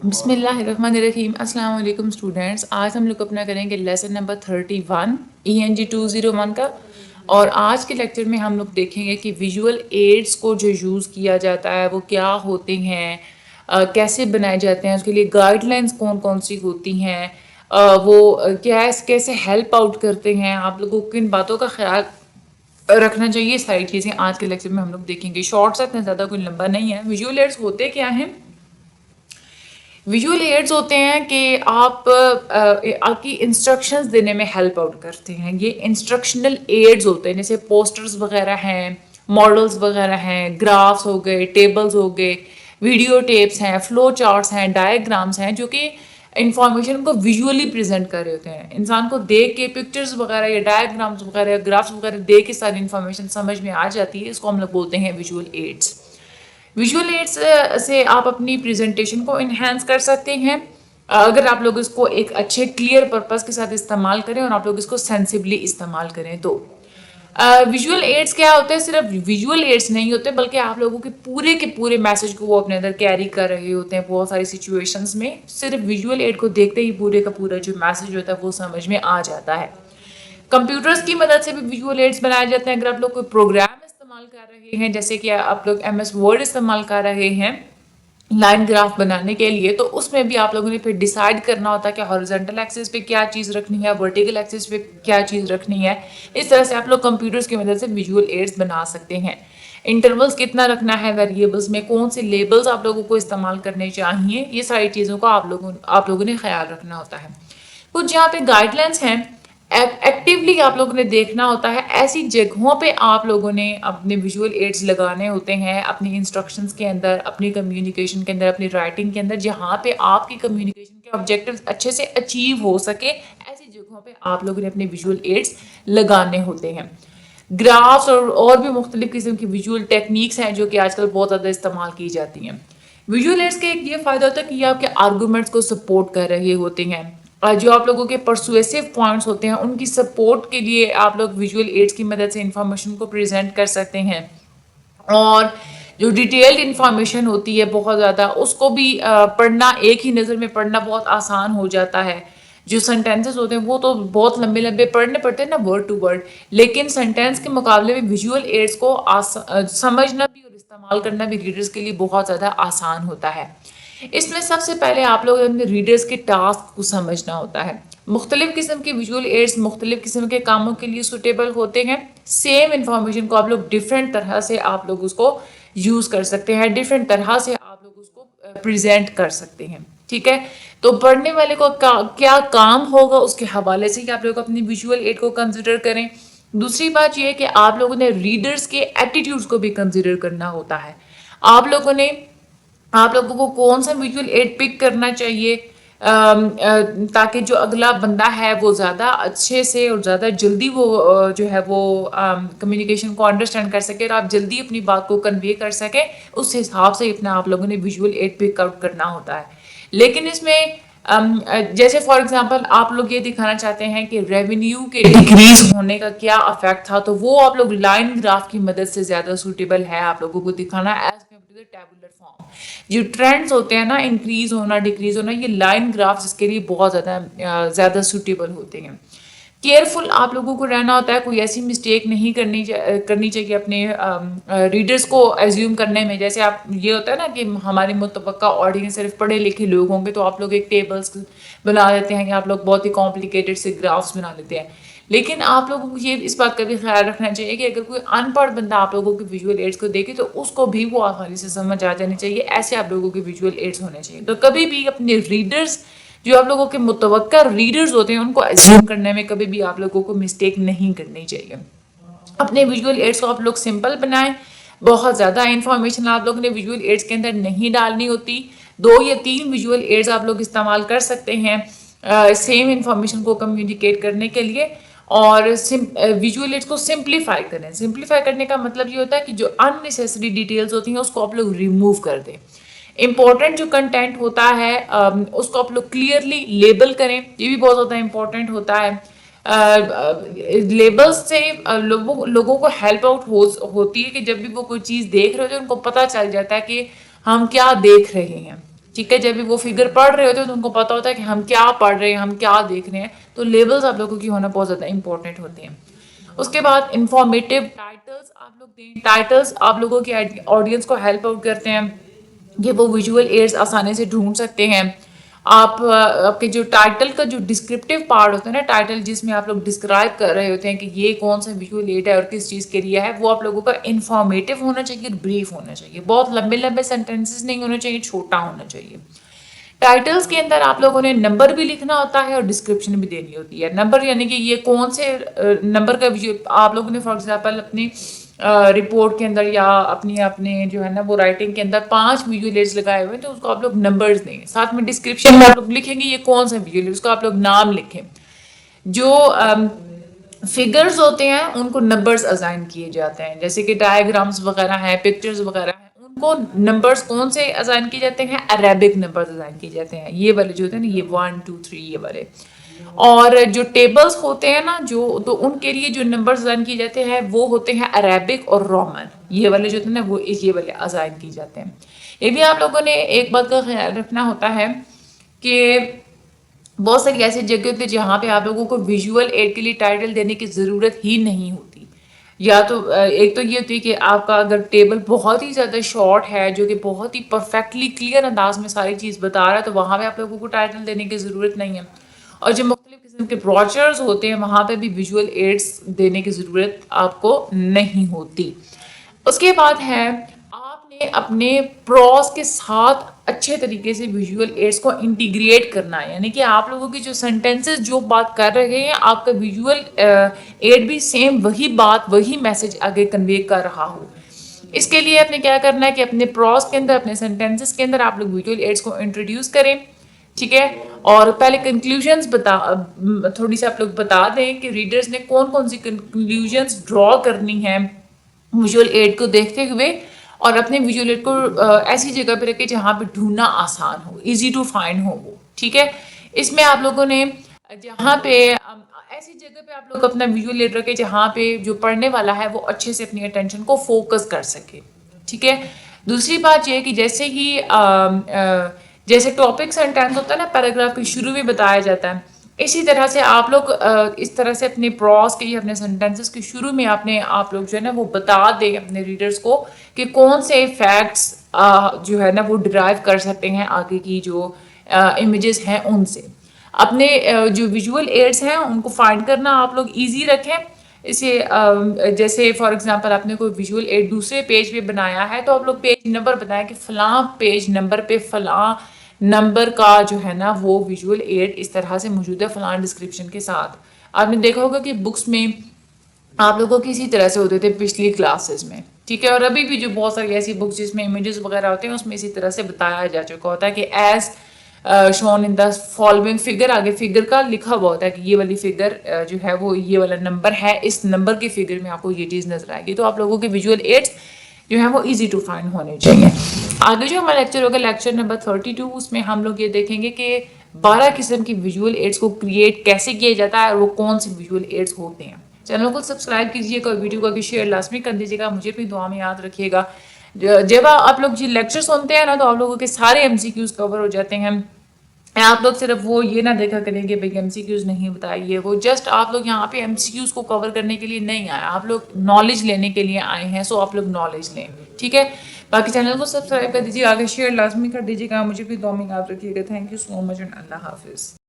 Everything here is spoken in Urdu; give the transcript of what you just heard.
بسم اللہ الرحمن الرحیم. السلام علیکم اسٹوڈینٹس. آج ہم لوگ اپنا کریں گے لیسن نمبر 31 ENG 201 کا. اور آج کے لیکچر میں ہم لوگ دیکھیں گے کہ ویژول ایڈس کو جو یوز کیا جاتا ہے وہ کیا ہوتے ہیں, کیسے بنائے جاتے ہیں, اس کے لیے گائیڈ لائنس کون کون سی ہوتی ہیں, وہ کیسے ہیلپ آؤٹ کرتے ہیں, آپ لوگوں کو کن باتوں کا خیال رکھنا چاہیے. ساری چیزیں آج کے لیکچر میں ہم لوگ دیکھیں گے. شارٹ سا اتنا زیادہ کوئی لمبا نہیں ہے. ویژول ایڈس ہوتے کیا ہیں؟ ویژول ایڈز ہوتے ہیں کہ آپ کی انسٹرکشنز دینے میں ہیلپ آؤٹ کرتے ہیں. یہ انسٹرکشنل ایڈز ہوتے ہیں, جیسے پوسٹرز وغیرہ ہیں, ماڈلز وغیرہ ہیں, گرافس ہو گئے, ٹیبلز ہو گئے, ویڈیو ٹیپس ہیں, فلو چارٹس ہیں, ڈائیگرامس ہیں, جو کہ انفارمیشن کو ویژولی پریزنٹ کر رہے ہوتے ہیں. انسان کو دیکھ کے پکچرز وغیرہ یا ڈائیگرامس وغیرہ یا گرافس وغیرہ دیکھ کے ساری انفارمیشن سمجھ میں آ جاتی ہے. اس کو ہم لوگ بولتے ہیں ویژول ایڈس. ویژول ایڈس سے آپ اپنی پریزنٹیشن کو انہینس کر سکتے ہیں اگر آپ لوگ اس کو ایک اچھے کلیئر پرپس کے ساتھ استعمال کریں اور آپ لوگ اس کو سینسبلی استعمال کریں. تو ویژول ایڈس کیا ہوتے ہیں؟ صرف ویژول ایڈس نہیں ہوتے بلکہ آپ لوگوں کے پورے میسج کو وہ اپنے اندر کیری کر رہے ہوتے ہیں. بہت ساری سچویشنز میں صرف ویژول ایڈ کو دیکھتے ہی پورے کا پورا جو میسج ہوتا ہے وہ سمجھ میں آ جاتا ہے. کمپیوٹرز کی مدد سے بھی ویژول ایڈس بنائے جاتے ہیں. اگر آپ لوگ کوئی پروگرام استعمال کر رہے ہیں, جیسے کہ آپ لوگ MS ورڈ استعمال کر رہے ہیں لائن گراف بنانے کے لیے, تو اس میں بھی آپ لوگوں نے پھر ڈیسائیڈ کرنا ہوتا ہے کہ ہارزونٹل ایکسس پہ کیا چیز رکھنی ہے, ورٹیکل ایکسس پہ کیا چیز رکھنی ہے. اس طرح سے آپ لوگ کمپیوٹرز کی مدد سے ویژول ایڈس بنا سکتے ہیں. انٹرولز کتنا رکھنا ہے ویریبلز میں, کون سے لیبلز آپ لوگوں کو استعمال کرنے چاہیے, یہ ساری چیزوں کا آپ لوگوں نے خیال رکھنا ہوتا ہے. کچھ یہاں پہ گائیڈ لائنس ہیں. ایکٹیولی آپ لوگوں نے دیکھنا ہوتا ہے, ایسی جگہوں پہ آپ لوگوں نے اپنے ویژول ایڈس لگانے ہوتے ہیں اپنی انسٹرکشنز کے اندر, اپنی کمیونیکیشن کے اندر, اپنی رائٹنگ کے اندر, جہاں پہ آپ کی کمیونیکیشن کے آبجیکٹیوز اچھے سے اچیو ہو سکے. ایسی جگہوں پہ آپ لوگوں نے اپنے ویژول ایڈس لگانے ہوتے ہیں. گرافس اور بھی مختلف قسم کی ویژول ٹیکنیکس ہیں جو کہ آج کل بہت زیادہ استعمال کی جاتی ہیں. ویژول ایڈس کا ایک یہ فائدہ ہوتا ہے کہ یہ آپ کے آرگومنٹس کو سپورٹ کر رہے ہوتے ہیں. جو آپ لوگوں کے پرسویسو پوائنٹس ہوتے ہیں ان کی سپورٹ کے لیے آپ لوگ ویژول ایڈس کی مدد سے انفارمیشن کو پریزنٹ کر سکتے ہیں. اور جو ڈیٹیلڈ انفارمیشن ہوتی ہے بہت زیادہ, اس کو بھی پڑھنا, ایک ہی نظر میں پڑھنا بہت آسان ہو جاتا ہے. جو سینٹینسز ہوتے ہیں وہ تو بہت لمبے لمبے پڑھنے پڑتے ہیں نا, ورڈ ٹو ورڈ, لیکن سینٹینس کے مقابلے میں ویژول ایڈس کو سمجھنا بھی اور استعمال کرنا بھی ریڈرز کے لیے بہت زیادہ آسان ہوتا ہے. اس میں سب سے پہلے آپ لوگ اپنے ریڈرز کے ٹاسک کو سمجھنا ہوتا ہے. مختلف قسم کے ویژول ایڈس مختلف قسم کے کاموں کے لیے سوٹیبل ہوتے ہیں. سیم انفارمیشن کو آپ لوگ ڈفرینٹ طرح سے آپ لوگ اس کو یوز کر سکتے ہیں, ڈفرینٹ طرح سے آپ لوگ اس کو پریزنٹ کر سکتے ہیں. ٹھیک ہے, تو پڑھنے والے کو کیا کام ہوگا اس کے حوالے سے ہی آپ لوگ اپنی ویژول ایڈ کو کنسیڈر کریں. دوسری بات یہ ہے کہ آپ لوگوں نے ریڈرز کے ایٹیٹیوڈز کو بھی کنسیڈر کرنا ہوتا ہے. آپ لوگوں کو کون سا ویژول ایڈ پک کرنا چاہیے تاکہ جو اگلا بندہ ہے وہ زیادہ اچھے سے اور زیادہ جلدی وہ جو ہے وہ کمیونیکیشن کو انڈرسٹینڈ کر سکے اور آپ جلدی اپنی بات کو کنوے کر سکیں. اس حساب سے اپنا آپ لوگوں نے ویژول ایڈ پک آؤٹ کرنا ہوتا ہے. لیکن اس میں جیسے فار ایگزامپل آپ لوگ یہ دکھانا چاہتے ہیں کہ ریونیو کے ڈکریز ہونے کا کیا افیکٹ تھا, تو وہ آپ لوگ لائن گراف کی مدد سے زیادہ سوٹیبل ہے آپ لوگوں کو دکھانا ایز ٹیبولر فارم. جو ٹرینڈز ہوتے ہیں نا, انکریز ہونا ڈکریز ہونا, یہ لائن گراف اس کے لیے بہت زیادہ سوٹیبل ہوتے ہیں. کیئرفل آپ لوگوں کو رہنا ہوتا ہے, کوئی ایسی مسٹیک نہیں کرنی چاہیے اپنے ریڈرز کو ایزیوم کرنے میں. جیسے آپ یہ ہوتا ہے نا کہ ہماری متوقع آڈینس صرف پڑھے لکھے لوگ ہوں گے, تو آپ لوگ ایک ٹیبلز بنا لیتے ہیں یا آپ لوگ بہت ہی کمپلیکیٹڈ سے گرافس بنا لیتے ہیں. لیکن آپ لوگوں کو یہ اس بات کا بھی خیال رکھنا چاہیے کہ اگر کوئی ان پڑھ بندہ آپ لوگوں کے ویژول ایڈس کو دیکھے تو اس کو بھی وہ آسانی سے سمجھ آ جانی چاہیے. ایسے آپ لوگوں کے ویژول ایڈس ہونے چاہیے. تو کبھی بھی اپنے ریڈرز, جو آپ لوگوں کے متوقع ریڈرز ہوتے ہیں, ان کو ایزیوم کرنے میں کبھی بھی آپ لوگوں کو مسٹیک نہیں کرنی چاہیے. اپنے ویژول ایڈس کو آپ لوگ سمپل بنائیں. بہت زیادہ انفارمیشن آپ لوگوں نے ویژول ایڈس کے اندر نہیں ڈالنی ہوتی. 2 یا 3 ویژول ایڈس آپ لوگ استعمال کر سکتے ہیں سیم انفارمیشن کو کمیونیکیٹ کرنے کے لیے. اور ویژول ایڈس کو سمپلیفائی کریں. سمپلیفائی کرنے کا مطلب یہ ہوتا ہے کہ جو ان نیسیسری ڈیٹیلز ہوتی ہیں اس کو آپ لوگ ریموو کر دیں. امپورٹنٹ جو کنٹینٹ ہوتا ہے اس کو آپ لوگ کلیئرلی لیبل کریں. یہ بھی بہت زیادہ امپورٹنٹ ہوتا ہے. لیبلز سے لوگوں کو ہیلپ آؤٹ ہوتی ہے کہ جب بھی وہ کوئی چیز دیکھ رہے ہوتے ہیں ان کو پتہ چل جاتا ہے کہ ہم کیا دیکھ رہے ہیں. ٹھیک ہے. جب بھی وہ فگر پڑھ رہے ہوتے ہیں تو ان کو پتا ہوتا ہے کہ ہم کیا پڑھ رہے ہیں, ہم کیا دیکھ رہے ہیں. تو لیبلز آپ لوگوں کی ہونا بہت زیادہ امپورٹنٹ ہوتے ہیں. اس کے بعد انفارمیٹیو ٹائٹلز آپ لوگ دیں. ٹائٹلز آپ لوگوں کی آڈینس کو ہیلپ آؤٹ کرتے ہیں کہ وہ ویژول ایڈز آسانی سے ڈھونڈ سکتے ہیں. آپ کے جو ٹائٹل کا جو ڈسکرپٹیو پارٹ ہوتا ہے نا, ٹائٹل جس میں آپ لوگ ڈسکرائب کر رہے ہوتے ہیں کہ یہ کون سا ویژول ایڈ ہے اور کس چیز کے لیے ہے, وہ آپ لوگوں کا انفارمیٹیو ہونا چاہیے اور بریف ہونا چاہیے. بہت لمبے لمبے سینٹینسز نہیں ہونے چاہیے, چھوٹا ہونا چاہیے. ٹائٹلز کے اندر آپ لوگوں نے نمبر بھی لکھنا ہوتا ہے اور ڈسکرپشن بھی دینی ہوتی ہے. نمبر یعنی کہ یہ کون سے نمبر کا آپ لوگوں نے فار ایگزامپل اپنی رپورٹ کے اندر یا اپنے جو ہے نا وہ رائٹنگ کے اندر 5 ویژول ایڈز لگائے ہوئے ہیں, تو اس کو آپ لوگ نمبرز دیں. ساتھ میں ڈسکرپشن میں آپ لوگ لکھیں گے یہ کون سا ویژول ہے, اس کو آپ لوگ نام لکھیں. جو فگرز ہوتے ہیں ان کو نمبرز اسائن کیے جاتے ہیں, جیسے کہ ڈائیگرامز وغیرہ ہیں, پکچرز وغیرہ ہیں, ان کو نمبرز کون سے اسائن کیے جاتے ہیں, عربک نمبرز اسائن کیے جاتے ہیں. یہ والے جو ہوتے ہیں نا, یہ 1 2 3 یہ والے. اور جو ٹیبلز ہوتے ہیں نا, جو تو ان کے لیے جو نمبرز اسائن کیے جاتے ہیں وہ ہوتے ہیں عربک اور رومن. یہ والے جو ہوتے ہیں نا وہ یہ والے اسائن کیے جاتے ہیں. یہ بھی آپ لوگوں نے ایک بات کا خیال رکھنا ہوتا ہے کہ بہت ساری ایسی جگہ ہوتی ہے جہاں پہ آپ لوگوں کو ویژول ایڈ کے لیے ٹائٹل دینے کی ضرورت ہی نہیں ہوتی. یا تو ایک تو یہ ہوتی ہے کہ آپ کا اگر ٹیبل بہت ہی زیادہ شارٹ ہے جو کہ بہت ہی پرفیکٹلی کلیئر انداز میں ساری چیز بتا رہا ہے, تو وہاں پہ آپ لوگوں کو ٹائٹل دینے کی ضرورت نہیں ہے. اور جو مختلف قسم کے براچرز ہوتے ہیں وہاں پہ بھی ویژول ایڈز دینے کی ضرورت آپ کو نہیں ہوتی. اس کے بعد ہے آپ نے اپنے پروز کے ساتھ اچھے طریقے سے ویژول ایڈز کو انٹیگریٹ کرنا ہے. یعنی کہ آپ لوگوں کی جو سینٹینسز جو بات کر رہے ہیں, آپ کا ویژول ایڈ بھی سیم وہی بات وہی میسج آگے کنوے کر رہا ہو. اس کے لیے آپ نے کیا کرنا ہے کہ اپنے پروز کے اندر, اپنے سینٹینسز کے اندر آپ لوگ ویژول ایڈز کو انٹروڈیوس کریں. ٹھیک ہے. اور پہلے کنکلوژنز تھوڑی سی آپ لوگ بتا دیں کہ ریڈرز نے کون کون سی کنکلوژنز ڈرا کرنی ہے ویژول ایڈ کو دیکھتے ہوئے, اور اپنے ویژول ایڈ کو ایسی جگہ پہ رکھے جہاں پہ ڈھونڈنا آسان ہو, ایزی ٹو فائنڈ ہو وہ. ٹھیک ہے. اس میں آپ لوگوں نے جہاں پہ ایسی جگہ پہ آپ لوگ اپنا ویژول ایڈ رکھے جہاں پہ جو پڑھنے والا ہے وہ اچھے سے اپنی اٹینشن کو فوکس کر سکے. ٹھیک ہے. دوسری بات یہ ہے کہ جیسے ٹاپک سینٹینس ہوتا ہے نا, پیراگراف کے شروع میں بتایا جاتا ہے, اسی طرح سے آپ لوگ اس طرح سے اپنے پروز کے یا اپنے سینٹینسز کے شروع میں آپ لوگ جو ہے نا وہ بتا دیں اپنے ریڈرز کو کہ کون سے فیکٹس جو ہے نا وہ ڈرائیو کر سکتے ہیں آگے کی جو امیجز ہیں ان سے. اپنے جو ویژول ایڈز ہیں ان کو فائنڈ کرنا آپ لوگ ایزی رکھیں. اسے جیسے فار ایگزامپل آپ نے کوئی ویژول ایڈ دوسرے پیج پہ بنایا ہے, تو آپ لوگ پیج نمبر بتائیں کہ فلاں پیج نمبر پہ فلاں نمبر کا جو ہے نا وہ ویژول ایڈ اس طرح سے موجود ہے فلاں ڈسکرپشن کے ساتھ. آپ نے دیکھا ہوگا کہ بکس میں آپ لوگوں کو اسی طرح سے ہوتے تھے پچھلی کلاسز میں. ٹھیک ہے. اور ابھی بھی جو بہت ساری ایسی بکس جس میں امیجز وغیرہ ہوتے ہیں اس میں اسی طرح سے بتایا جا چکا ہوتا ہے کہ as shown in the following figure, آگے فگر کا لکھا ہوا ہوتا ہے کہ یہ والی فگر جو ہے وہ یہ والا نمبر ہے, اس نمبر کی فگر میں آپ کو یہ چیز نظر آئے گی. تو آپ لوگوں کے ویژول ایڈز جو ہیں وہ ایزی ٹو فائنڈ ہونے چاہیے. آگے جو ہمارا لیکچر ہوگا لیکچر نمبر 32, اس میں ہم لوگ یہ دیکھیں گے کہ 12 قسم کی ویژول ایڈز کو کریٹ کیسے کیا جاتا ہے اور وہ کون سے ویژول ایڈز ہوتے ہیں. چینل کو سبسکرائب کیجیے گا, ویڈیو کو بھی شیئر لازمی کر دیجیے گا. مجھے بھی دعا میں یاد رکھیے گا. جب آپ لوگ یہ لیکچر سنتے ہیں نا تو آپ لوگوں کے سارے ایم سی کیوز کور ہو جاتے ہیں. آپ لوگ صرف وہ یہ نہ دیکھا کریں کہ بھائی ایم سی کیوز نہیں بتائیے, وہ جسٹ آپ لوگ یہاں پہ ایم سی کیوز کو کور کرنے کے لیے نہیں آئے, آپ لوگ نالج لینے کے لیے آئے ہیں. سو آپ لوگ نالج لیں. ٹھیک ہے. باقی چینل کو سبسکرائب کر دیجیے, آگے شیئر لازمی کر دیجیے گا. مجھے بھی دعا میں یاد رکھیے گا. Thank you so much and اللہ حافظ.